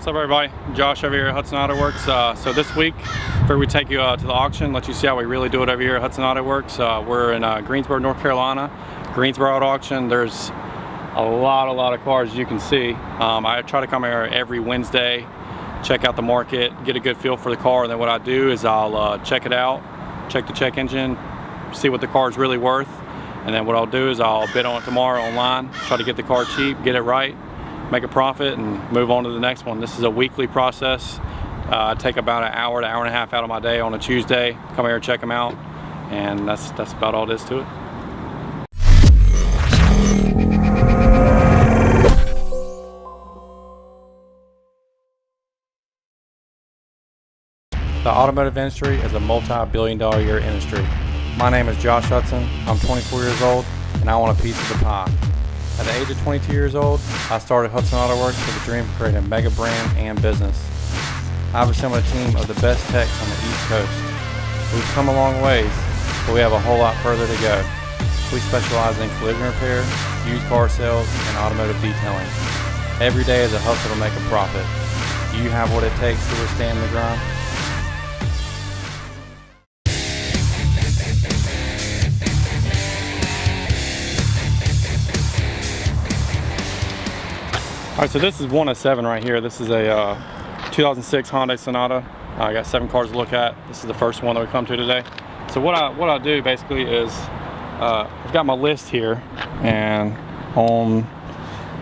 What's up, everybody? Josh over here at Hudson Autoworks. So this week, before we take you to the auction, let you see how we really do it over here at Hudson Autoworks. We're in Greensboro, North Carolina, Greensboro Auto Auction. There's a lot of cars, you can see. I try to come here every Wednesday, check out the market, get a good feel for the car, and then what I do is I'll check it out, check the check engine, see what the car is really worth, and then what I'll do is I'll bid on it tomorrow online, try to get the car cheap, get it right, make a profit, and move on to the next one. This is a weekly process. I take about an hour to hour and a half out of my day on a Tuesday, come here and check them out, and that's about all there is to it. The automotive industry is a multi-billion-dollar a year industry. My name is Josh Hudson. I'm 24 years old, and I want a piece of the pie. At the age of 22 years old, I started Hudson Autoworks with a dream of creating a mega brand and business. I've assembled a team of the best techs on the East Coast. We've come a long ways, but we have a whole lot further to go. We specialize in collision repair, used car sales, and automotive detailing. Every day is a hustle to make a profit. Do you have what it takes to withstand the grind? Alright, so this is one of 7 right here. This is a 2006 Hyundai Sonata. I got 7 cars to look at. This is the first one that we come to today. So what I do basically is I've got my list here and on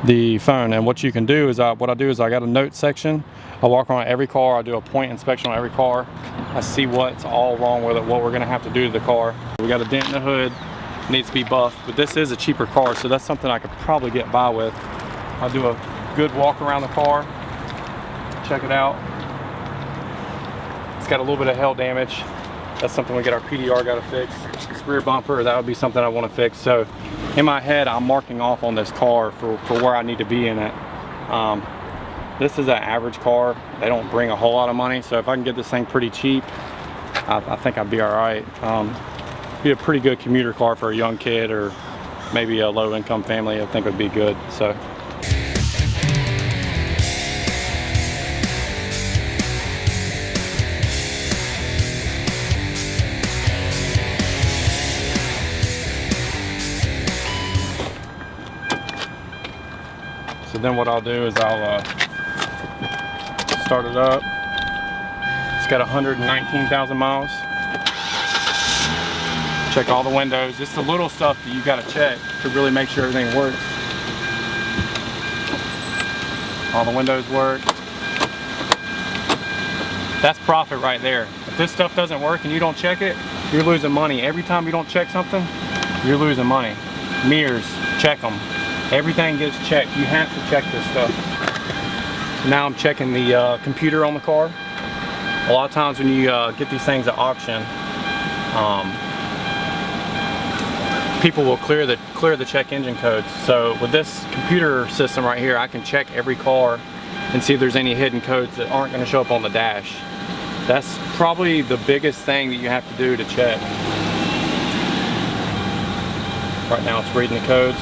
the phone, and what you can do is what I do is I got a note section. I walk around every car, I do a point inspection on every car. I see what's all wrong with it, what we're gonna have to do to the car. We got a dent in the hood, needs to be buffed, but this is a cheaper car, so that's something I could probably get by with. I'll do a good walk around the car, check it out. It's got a little bit of hail damage. That's something we get our PDR got to fix. This rear bumper, that would be something I want to fix. So in my head, I'm marking off on this car for where I need to be in it. This is an average car. They don't bring a whole lot of money, so if I can get this thing pretty cheap, I think I'd be all right. Be a pretty good commuter car for a young kid or maybe a low-income family. I think would be good. So. So then what I'll do is I'll start it up. It's got 119,000 miles. Check all the windows. Just the little stuff that you gotta check to really make sure everything works. All the windows work. That's profit right there. If this stuff doesn't work and you don't check it, you're losing money. Every time you don't check something, you're losing money. Mirrors, check them. Everything gets checked. You have to check this stuff. So now I'm checking the computer on the car. A lot of times when you get these things at auction, people will clear the check engine codes. So with this computer system right here, I can check every car and see if there's any hidden codes that aren't going to show up on the dash. That's probably the biggest thing that you have to do to check. Right now it's reading the codes.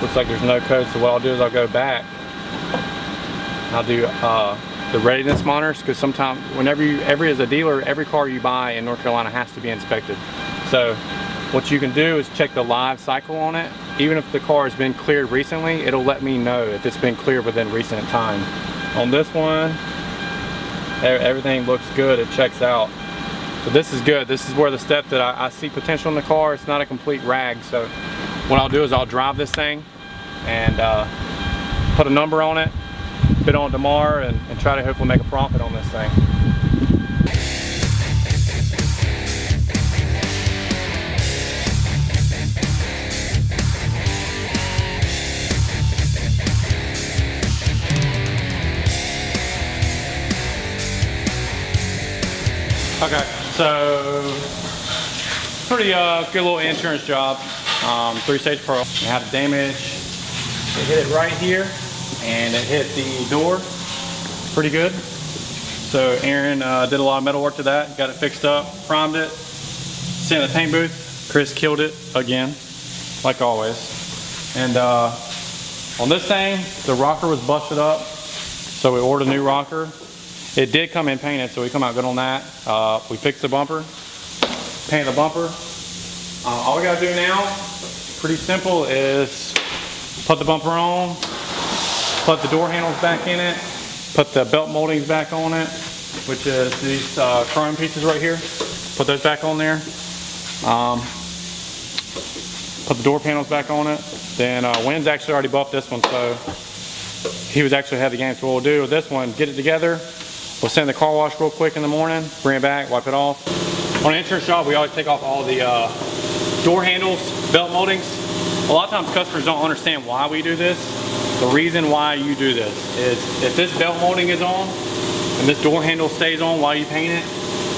Looks like there's no code, so what I'll do is I'll go back. I'll do the readiness monitors, because sometimes as a dealer, every car you buy in North Carolina has to be inspected. So what you can do is check the live cycle on it. Even if the car has been cleared recently, it'll let me know if it's been cleared within recent time. On this one, everything looks good, it checks out. So this is good. This is where the step that I see potential in the car. It's not a complete rag, so what I'll do is I'll drive this thing and put a number on it, bid on it tomorrow, and try to hopefully make a profit on this thing. Okay, so pretty good little insurance job. 3-stage pearl. It had a damage. It hit it right here, and it hit the door pretty good. So Aaron did a lot of metal work to that, got it fixed up, primed it, sent it to the paint booth. Chris killed it again, like always. And On this thing, the rocker was busted up, so we ordered a new rocker. It did come in painted, so we come out good on that. We fixed the bumper, painted the bumper. All we gotta do now, pretty simple, is put the bumper on, put the door handles back in it, put the belt moldings back on it, which is these chrome pieces right here. Put those back on there. Put the door panels back on it. Then Wynn's actually already buffed this one, so he was actually ahead of the game. So what we'll do with this one, get it together. We'll send the car wash real quick in the morning, bring it back, wipe it off. On an insurance job, we always take off all the door handles, belt moldings. A lot of times customers don't understand why we do this. The reason why you do this is if this belt molding is on and this door handle stays on while you paint it,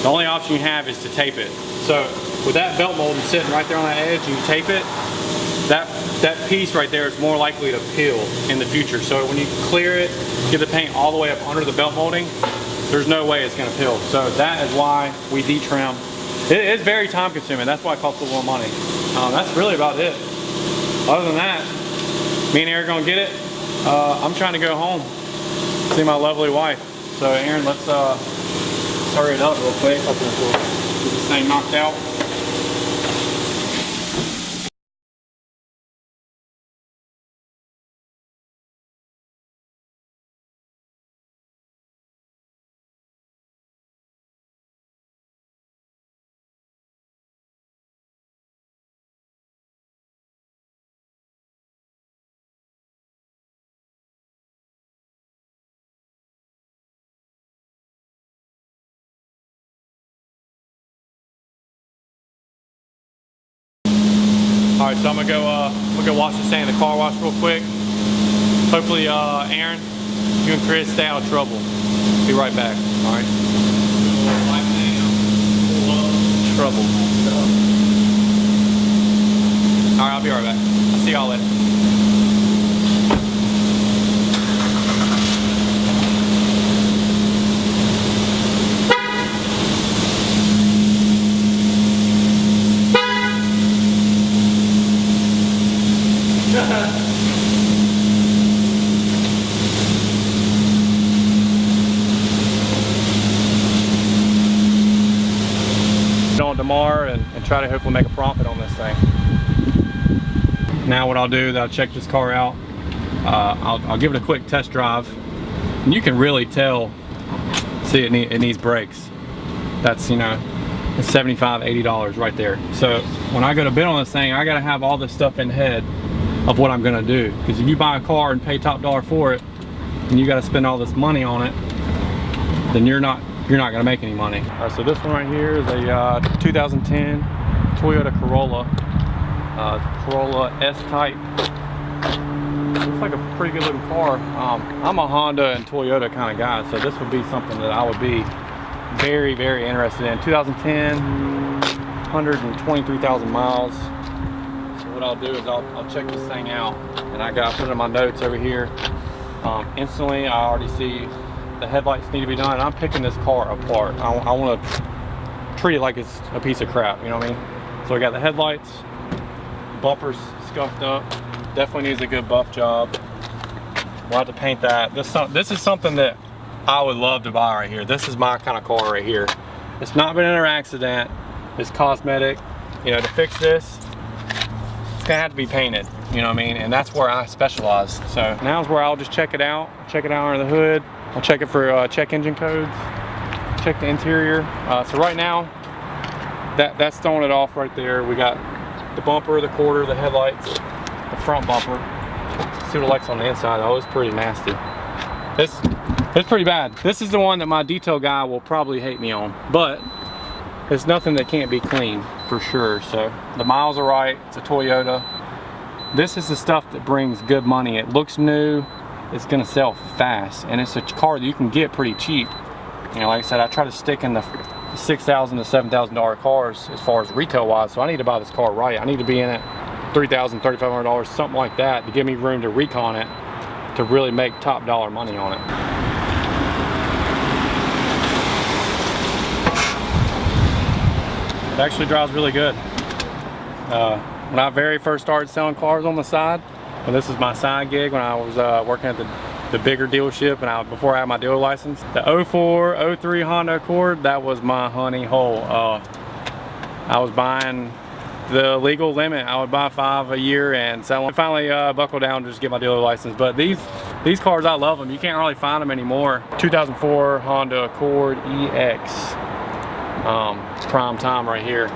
the only option you have is to tape it. So with that belt molding sitting right there on that edge, you tape it, that piece right there is more likely to peel in the future. So when you clear it, get the paint all the way up under the belt molding, there's no way it's gonna peel. So that is why we detrim. It is very time consuming. That's why it costs a little more money. That's really about it. Other than that, me and Aaron are gonna get it. I'm trying to go home, see my lovely wife. So Aaron, let's hurry it up real quick. Get this thing knocked out. All right, so I'm gonna go wash this thing in the car wash real quick. Hopefully, Aaron, you and Chris stay out of trouble. Be right back. All right. Trouble. All right, I'll be right back. I'll see y'all later. On tomorrow and try to hopefully make a profit on this thing. Now what I'll do is I'll check this car out. I'll give it a quick test drive, and you can really tell. See, it needs brakes. That's, you know, it's $75, $80 right there. So when I go to bid on this thing, I got to have all this stuff in head of what I'm going to do. Because if you buy a car and pay top dollar for it, and you got to spend all this money on it, then you're not going to make any money. All right, so this one right here is a 2010 Toyota Corolla, Corolla S-Type. Looks like a pretty good looking car. I'm a Honda and Toyota kind of guy, so this would be something that I would be very, very interested in. 2010, 123,000 miles. So what I'll do is I'll check this thing out, and I got to put it in my notes over here. Instantly, I already see the headlights need to be done, and I'm picking this car apart. I want to treat it like it's a piece of crap, you know what I mean? So I got the headlights, bumpers scuffed up, definitely needs a good buff job. We'll have to paint that. This is something that I would love to buy right here. This is my kind of car right here. It's not been in an accident, it's cosmetic. You know, to fix this, it's gonna have to be painted, you know what I mean? And that's where I specialize. So now's where I'll just check it out under the hood. I'll check it for check engine codes, check the interior. So right now, that's throwing it off right there. We got the bumper, the quarter, the headlights, the front bumper. See what it likes on the inside. Oh, it's pretty nasty. It's pretty bad. This is the one that my detail guy will probably hate me on, but it's nothing that can't be cleaned for sure. So the miles are right. It's a Toyota. This is the stuff that brings good money. It looks new. It's gonna sell fast, and it's a car that you can get pretty cheap. You know, like I said, I try to stick in the $6,000 to $7,000 cars as far as retail wise, so I need to buy this car right. I need to be in it $3,000, $3,500, something like that, to give me room to recon it, to really make top dollar money on it. It actually drives really good. When I very first started selling cars on the side, Well, this is my side gig when I was working at the bigger dealership and before I had my dealer license. The 04, 03 Honda Accord, that was my honey hole. I was buying the legal limit. I would buy 5 a year and sell them. I finally buckled down to just get my dealer license. But these cars, I love them. You can't really find them anymore. 2004 Honda Accord EX, prime time right here.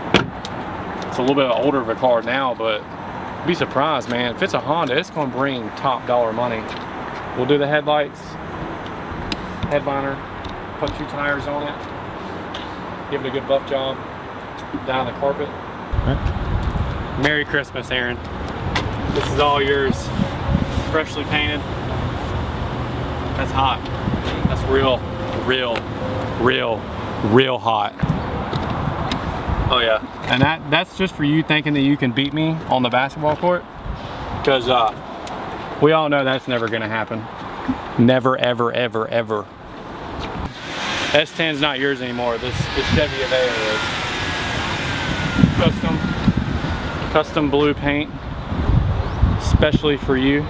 It's a little bit older of a car now, but be surprised, man. If it's a Honda, it's gonna bring top dollar money. We'll do the headlights, headliner, put 2 tires on it, give it a good buff job down the carpet. Merry Christmas, Aaron. This is all yours. Freshly painted. That's hot. That's real hot. Oh yeah. And that's just for you thinking that you can beat me on the basketball court. Because we all know that's never gonna happen. Never, ever, ever, ever. S10's not yours anymore. This Chevy Aveo is. Custom blue paint, especially for you.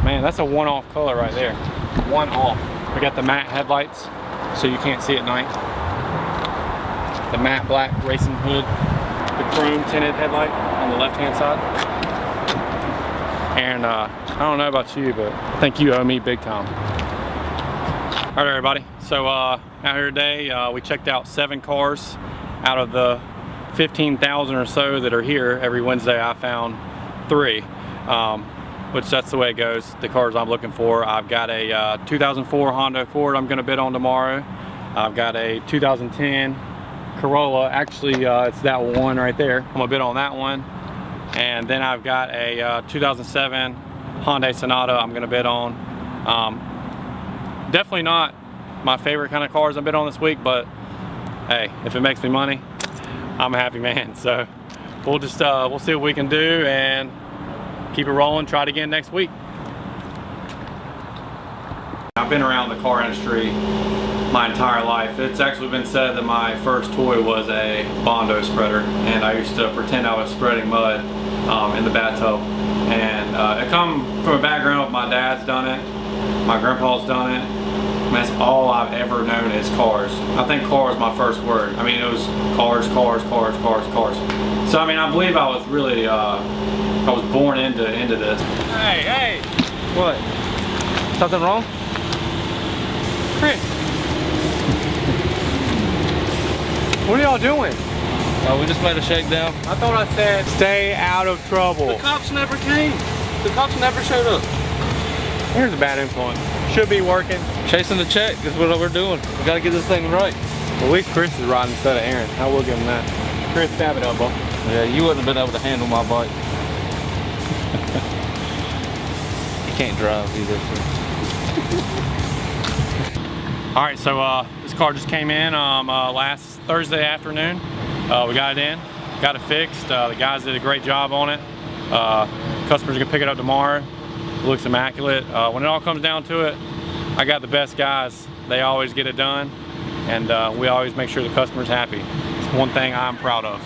Man, that's a one-off color right there. One off. We got the matte headlights, so you can't see at night. The matte black racing hood. The chrome tinted headlight on the left-hand side. And I don't know about you, but I think you owe me big time. All right, everybody. So out here today, we checked out 7 cars out of the 15,000 or so that are here. Every Wednesday I found 3, which that's the way it goes. The cars I'm looking for. I've got a 2004 Honda Accord I'm gonna bid on tomorrow. I've got a 2010 Corolla. Actually, it's that one right there. I'm gonna bid on that one. And then I've got a 2007 Hyundai Sonata I'm gonna bid on. Definitely not my favorite kind of cars I bid on this week, but hey, if it makes me money, I'm a happy man. So we'll just we'll see what we can do and keep it rolling. Try it again next week. I've been around the car industry my entire life. It's actually been said that my first toy was a Bondo spreader, and I used to pretend I was spreading mud in the bathtub. And it come from a background of my dad's done it, my grandpa's done it. And that's all I've ever known is cars. I think car was my first word. I mean, it was cars, cars, cars, cars, cars. So I mean, I believe I was really, I was born into this. Hey, hey! What? Something wrong? Chris! What are y'all doing? We just made a shakedown. I thought I said stay out of trouble. The cops never came. The cops never showed up. Here's a bad influence. Should be working. Chasing the check is what we're doing. We gotta get this thing right. Well, at least Chris is riding instead of Aaron. I will give him that. Chris, stab it up, bro. Yeah, you wouldn't have been able to handle my bike. You can't drive either. All right, so this car just came in last Thursday afternoon. We got it in, got it fixed. The guys did a great job on it. Customers are gonna pick it up tomorrow. It looks immaculate. When it all comes down to it, I got the best guys. They always get it done, and we always make sure the customer's happy. It's one thing I'm proud of.